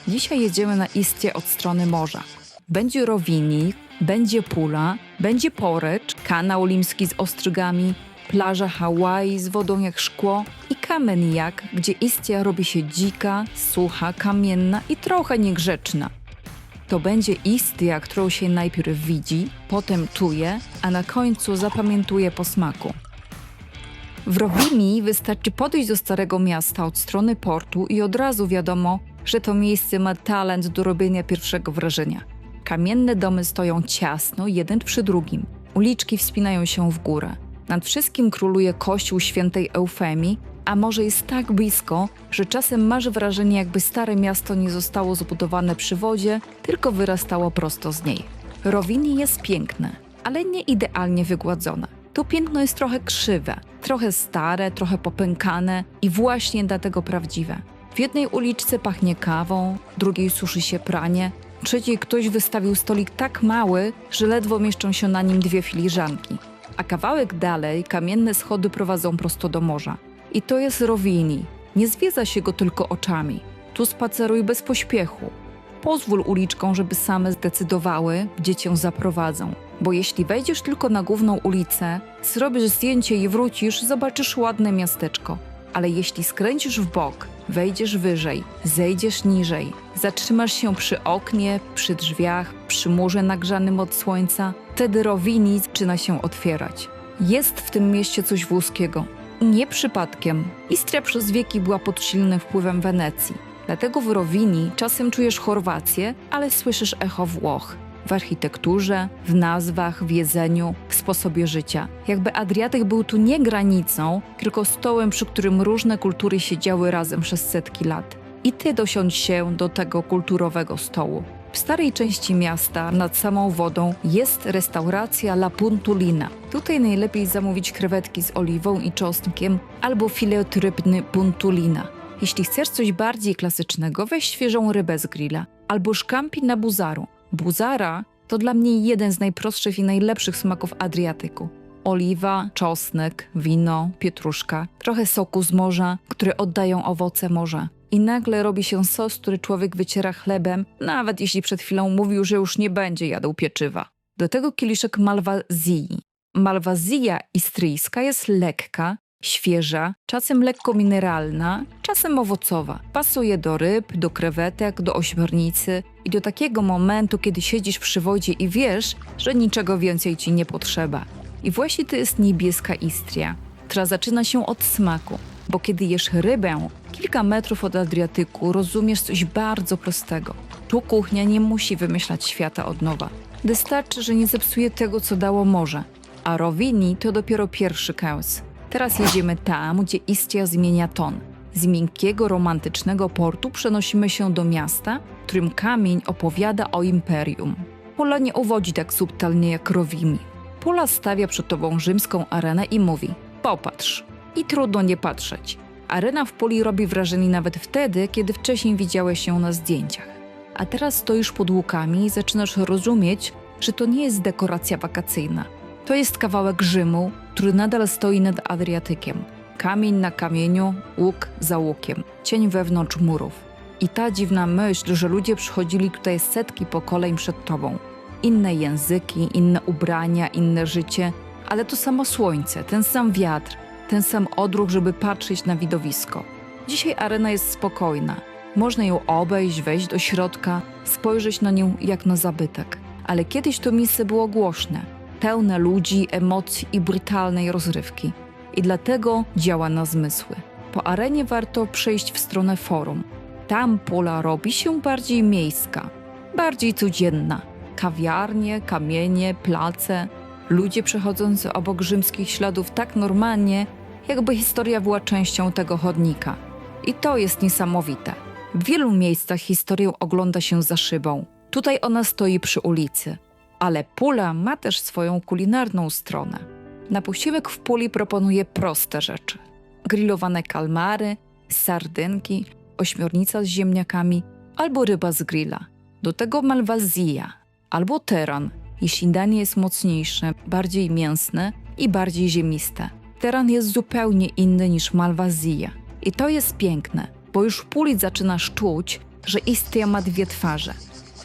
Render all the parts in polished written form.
Dzisiaj jedziemy na Istrię od strony morza. Będzie Rovinj, będzie Pula, będzie Porecz, kanał limski z ostrygami, plaża Hawaii z wodą jak szkło i Kamenjak, gdzie Istria robi się dzika, sucha, kamienna i trochę niegrzeczna. To będzie Istria, którą się najpierw widzi, potem czuje, a na końcu zapamiętuje po smaku. W Rovinji wystarczy podejść do Starego Miasta od strony portu i od razu wiadomo, że to miejsce ma talent do robienia pierwszego wrażenia. Kamienne domy stoją ciasno, jeden przy drugim. Uliczki wspinają się w górę. Nad wszystkim króluje kościół świętej Eufemii, a morze jest tak blisko, że czasem masz wrażenie, jakby Stare Miasto nie zostało zbudowane przy wodzie, tylko wyrastało prosto z niej. Rovinj jest piękne, ale nie idealnie wygładzone. Tu piękno jest trochę krzywe, trochę stare, trochę popękane i właśnie dlatego prawdziwe. W jednej uliczce pachnie kawą, w drugiej suszy się pranie, w trzeciej ktoś wystawił stolik tak mały, że ledwo mieszczą się na nim 2 filiżanki. A kawałek dalej kamienne schody prowadzą prosto do morza. I to jest Rovinj. Nie zwiedza się go tylko oczami. Tu spaceruj bez pośpiechu. Pozwól uliczkom, żeby same zdecydowały, gdzie cię zaprowadzą. Bo jeśli wejdziesz tylko na główną ulicę, zrobisz zdjęcie i wrócisz, zobaczysz ładne miasteczko. Ale jeśli skręcisz w bok, wejdziesz wyżej, zejdziesz niżej, zatrzymasz się przy oknie, przy drzwiach, przy murze nagrzanym od słońca, wtedy Rovinj zaczyna się otwierać. Jest w tym mieście coś włoskiego. Nie przypadkiem. Istria przez wieki była pod silnym wpływem Wenecji. Dlatego w Rovinji czasem czujesz Chorwację, ale słyszysz echo Włoch. W architekturze, w nazwach, w jedzeniu, w sposobie życia. Jakby Adriatyk był tu nie granicą, tylko stołem, przy którym różne kultury siedziały razem przez setki lat. I ty dosiądź się do tego kulturowego stołu. W starej części miasta, nad samą wodą, jest restauracja La Puntulina. Tutaj najlepiej zamówić krewetki z oliwą i czosnkiem albo filet rybny Puntulina. Jeśli chcesz coś bardziej klasycznego, weź świeżą rybę z grilla albo szkampi na buzaru. Buzara to dla mnie jeden z najprostszych i najlepszych smaków Adriatyku. Oliwa, czosnek, wino, pietruszka, trochę soku z morza, które oddają owoce morza. I nagle robi się sos, który człowiek wyciera chlebem, nawet jeśli przed chwilą mówił, że już nie będzie jadł pieczywa. Do tego kieliszek malwazii. Malwazja istryjska jest lekka, świeża, czasem lekko mineralna, czasem owocowa. Pasuje do ryb, do krewetek, do ośmiornicy i do takiego momentu, kiedy siedzisz przy wodzie i wiesz, że niczego więcej ci nie potrzeba. I właśnie to jest niebieska Istria, która zaczyna się od smaku, bo kiedy jesz rybę kilka metrów od Adriatyku, rozumiesz coś bardzo prostego. Tu kuchnia nie musi wymyślać świata od nowa. Wystarczy, że nie zepsuje tego, co dało morze. A Rovinj to dopiero pierwszy kęs. Teraz jedziemy tam, gdzie Istria zmienia ton. Z miękkiego, romantycznego portu przenosimy się do miasta, w którym kamień opowiada o imperium. Pula nie uwodzi tak subtelnie jak Rovinj. Pula stawia przed tobą rzymską arenę i mówi: popatrz. I trudno nie patrzeć. Arena w Puli robi wrażenie nawet wtedy, kiedy wcześniej widziałeś ją na zdjęciach. A teraz stoisz pod łukami i zaczynasz rozumieć, że to nie jest dekoracja wakacyjna. To jest kawałek Rzymu, który nadal stoi nad Adriatykiem. Kamień na kamieniu, łuk za łukiem, cień wewnątrz murów. I ta dziwna myśl, że ludzie przychodzili tutaj setki pokoleń przed tobą. Inne języki, inne ubrania, inne życie, ale to samo słońce, ten sam wiatr, ten sam odruch, żeby patrzeć na widowisko. Dzisiaj arena jest spokojna. Można ją obejść, wejść do środka, spojrzeć na nią jak na zabytek. Ale kiedyś to miejsce było głośne, pełne ludzi, emocji i brutalnej rozrywki. I dlatego działa na zmysły. Po arenie warto przejść w stronę forum. Tam Pula robi się bardziej miejska, bardziej codzienna. Kawiarnie, kamienie, place, ludzie przechodzący obok rzymskich śladów tak normalnie, jakby historia była częścią tego chodnika. I to jest niesamowite. W wielu miejscach historię ogląda się za szybą. Tutaj ona stoi przy ulicy. Ale Pula ma też swoją kulinarną stronę. Na posiłek w Puli proponuje proste rzeczy. Grillowane kalmary, sardynki, ośmiornica z ziemniakami albo ryba z grilla. Do tego malwazja albo teran, jeśli danie jest mocniejsze, bardziej mięsne i bardziej ziemiste. Teran jest zupełnie inny niż malwazja. I to jest piękne, bo już w Puli zaczynasz czuć, że Istria ma dwie twarze.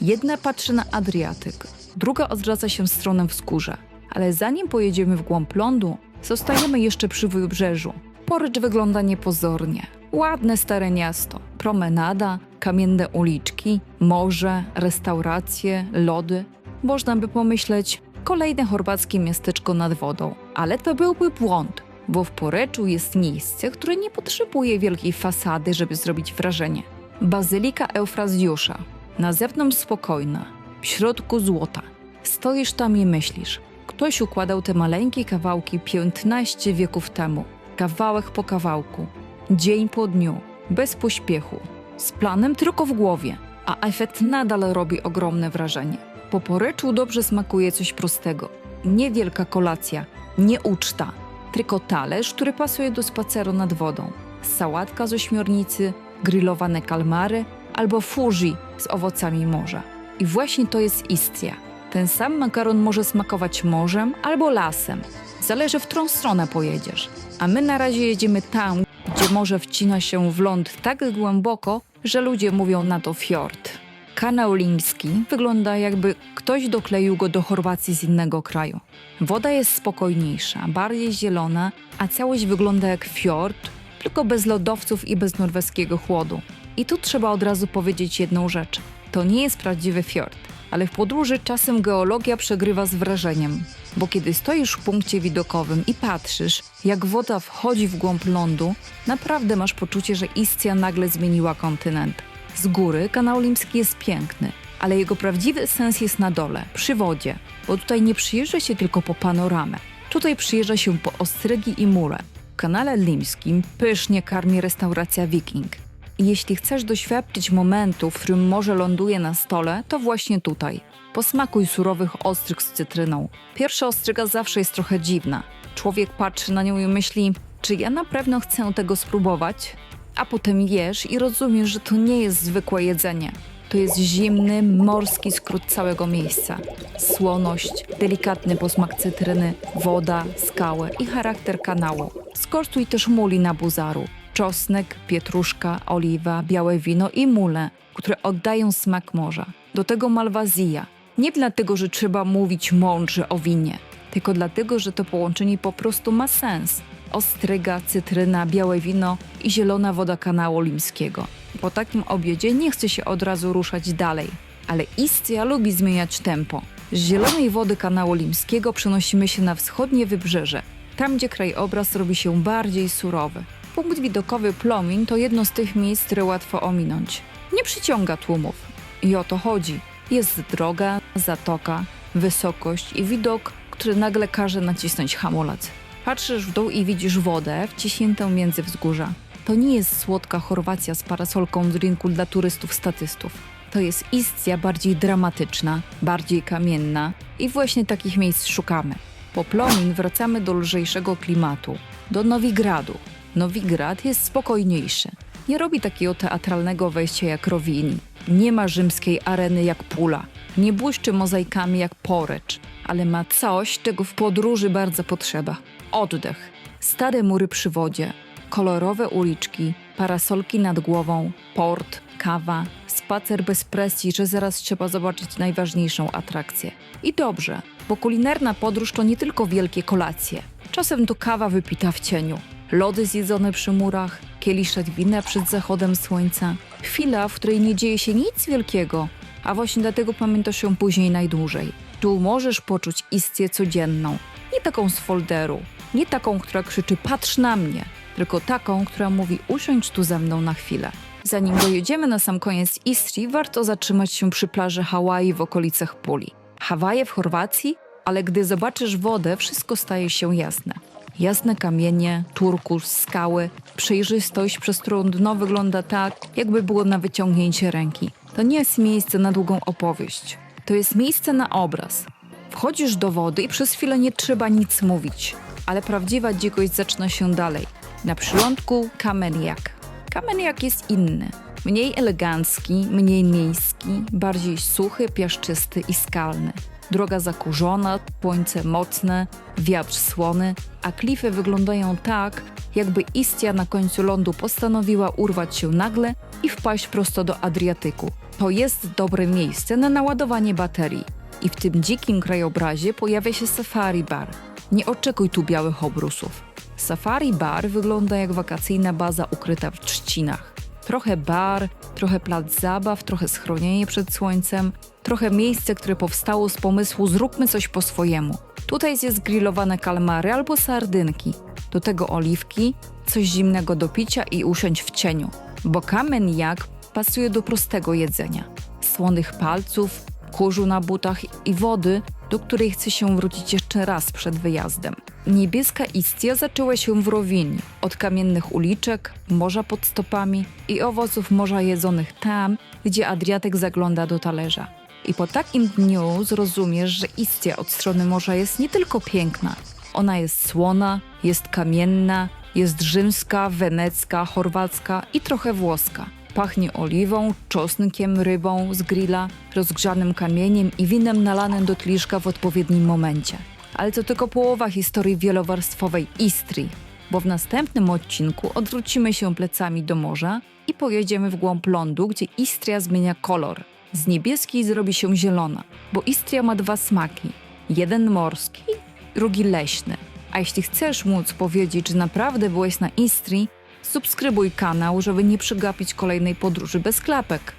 Jedna patrzy na Adriatyk, druga odwraca się w stronę wzgórza. Ale zanim pojedziemy w głąb lądu, zostajemy jeszcze przy wybrzeżu. Porycz wygląda niepozornie. Ładne stare miasto, promenada, kamienne uliczki, morze, restauracje, lody. Można by pomyśleć, kolejne chorwackie miasteczko nad wodą. Ale to byłby błąd, bo w Poryczu jest miejsce, które nie potrzebuje wielkiej fasady, żeby zrobić wrażenie. Bazylika Eufrazjusza. Na zewnątrz spokojna, w środku złota. Stoisz tam i myślisz. Ktoś układał te maleńkie kawałki 15 wieków temu. Kawałek po kawałku. Dzień po dniu. Bez pośpiechu. Z planem tylko w głowie. A efekt nadal robi ogromne wrażenie. Po Poryczu dobrze smakuje coś prostego. Niewielka kolacja, nie uczta. Tylko talerz, który pasuje do spaceru nad wodą. Sałatka z ośmiornicy, grillowane kalmary albo fuzi z owocami morza. I właśnie to jest Istria. Ten sam makaron może smakować morzem albo lasem. Zależy, w którą stronę pojedziesz. A my na razie jedziemy tam, gdzie morze wcina się w ląd tak głęboko, że ludzie mówią na to fiord. Kanał Limski wygląda, jakby ktoś dokleił go do Chorwacji z innego kraju. Woda jest spokojniejsza, bardziej zielona, a całość wygląda jak fiord, tylko bez lodowców i bez norweskiego chłodu. I tu trzeba od razu powiedzieć jedną rzecz. To nie jest prawdziwy fiord, ale w podróży czasem geologia przegrywa z wrażeniem. Bo kiedy stoisz w punkcie widokowym i patrzysz, jak woda wchodzi w głąb lądu, naprawdę masz poczucie, że Istria nagle zmieniła kontynent. Z góry kanał Limski jest piękny, ale jego prawdziwy sens jest na dole, przy wodzie, bo tutaj nie przyjeżdża się tylko po panoramę. Tutaj przyjeżdża się po ostrygi i mule. W kanale Limskim pysznie karmi restauracja Viking. I jeśli chcesz doświadczyć momentu, w którym morze ląduje na stole, to właśnie tutaj. Posmakuj surowych ostryg z cytryną. Pierwsza ostryga zawsze jest trochę dziwna. Człowiek patrzy na nią i myśli, czy ja na pewno chcę tego spróbować? A potem jesz i rozumiesz, że to nie jest zwykłe jedzenie. To jest zimny, morski skrót całego miejsca. Słoność, delikatny posmak cytryny, woda, skały i charakter kanału. Skosztuj też muli na buzaru. Czosnek, pietruszka, oliwa, białe wino i mule, które oddają smak morza. Do tego malwazja. Nie dlatego, że trzeba mówić mądrze o winie, tylko dlatego, że to połączenie po prostu ma sens. Ostryga, cytryna, białe wino i zielona woda kanału Limskiego. Po takim obiedzie nie chce się od razu ruszać dalej. Ale Istria lubi zmieniać tempo. Z zielonej wody kanału Limskiego przenosimy się na wschodnie wybrzeże, tam gdzie krajobraz robi się bardziej surowy. Punkt widokowy Plomin to jedno z tych miejsc, które łatwo ominąć. Nie przyciąga tłumów. I o to chodzi. Jest droga, zatoka, wysokość i widok, który nagle każe nacisnąć hamulec. Patrzysz w dół i widzisz wodę wciśniętą między wzgórza. To nie jest słodka Chorwacja z parasolką z rynku dla turystów statystów. To jest Istria bardziej dramatyczna, bardziej kamienna i właśnie takich miejsc szukamy. Po Plomin wracamy do lżejszego klimatu, do Nowigradu. Nowigrad jest spokojniejszy. Nie robi takiego teatralnego wejścia jak Rovinj. Nie ma rzymskiej areny jak Pula. Nie błyszczy mozaikami jak Porycz. Ale ma coś, czego w podróży bardzo potrzeba. Oddech. Stare mury przy wodzie. Kolorowe uliczki. Parasolki nad głową. Port. Kawa. Spacer bez presji, że zaraz trzeba zobaczyć najważniejszą atrakcję. I dobrze, bo kulinarna podróż to nie tylko wielkie kolacje. Czasem to kawa wypita w cieniu. Lody zjedzone przy murach, kieliszek wina przed zachodem słońca. Chwila, w której nie dzieje się nic wielkiego, a właśnie dlatego pamiętasz ją później najdłużej. Tu możesz poczuć Istrię codzienną. Nie taką z folderu, nie taką, która krzyczy patrz na mnie, tylko taką, która mówi usiądź tu ze mną na chwilę. Zanim dojedziemy na sam koniec Istrii, warto zatrzymać się przy plaży Hawaii w okolicach Puli. Hawaje w Chorwacji? Ale gdy zobaczysz wodę, wszystko staje się jasne. Jasne kamienie, turkus, skały, przejrzystość, przez którą dno wygląda tak, jakby było na wyciągnięcie ręki. To nie jest miejsce na długą opowieść. To jest miejsce na obraz. Wchodzisz do wody i przez chwilę nie trzeba nic mówić. Ale prawdziwa dzikość zaczyna się dalej. Na przylądku Kameniak. Kameniak jest inny. Mniej elegancki, mniej miejski, bardziej suchy, piaszczysty i skalny. Droga zakurzona, słońce mocne, wiatr słony, a klify wyglądają tak, jakby Istia na końcu lądu postanowiła urwać się nagle i wpaść prosto do Adriatyku. To jest dobre miejsce na naładowanie baterii. I w tym dzikim krajobrazie pojawia się Safari Bar. Nie oczekuj tu białych obrusów. Safari Bar wygląda jak wakacyjna baza ukryta w trzcinach. Trochę bar, trochę plac zabaw, trochę schronienie przed słońcem, trochę miejsce, które powstało z pomysłu zróbmy coś po swojemu. Tutaj jest grillowane kalmary albo sardynki, do tego oliwki, coś zimnego do picia i usiąść w cieniu, bo kamen jak pasuje do prostego jedzenia. Słonych palców, kurzu na butach i wody, do której chce się wrócić jeszcze raz przed wyjazdem. Niebieska Istia zaczęła się w Rowini, od kamiennych uliczek, morza pod stopami i owoców morza jedzonych tam, gdzie Adriatyk zagląda do talerza. I po takim dniu zrozumiesz, że Istia od strony morza jest nie tylko piękna. Ona jest słona, jest kamienna, jest rzymska, wenecka, chorwacka i trochę włoska. Pachnie oliwą, czosnkiem, rybą z grilla, rozgrzanym kamieniem i winem nalanym do kieliszka w odpowiednim momencie. Ale to tylko połowa historii wielowarstwowej Istrii, bo w następnym odcinku odwrócimy się plecami do morza i pojedziemy w głąb lądu, gdzie Istria zmienia kolor. Z niebieskiej zrobi się zielona, bo Istria ma dwa smaki. Jeden morski, drugi leśny. A jeśli chcesz móc powiedzieć, że naprawdę byłeś na Istrii, subskrybuj kanał, żeby nie przegapić kolejnej podróży bez klapek.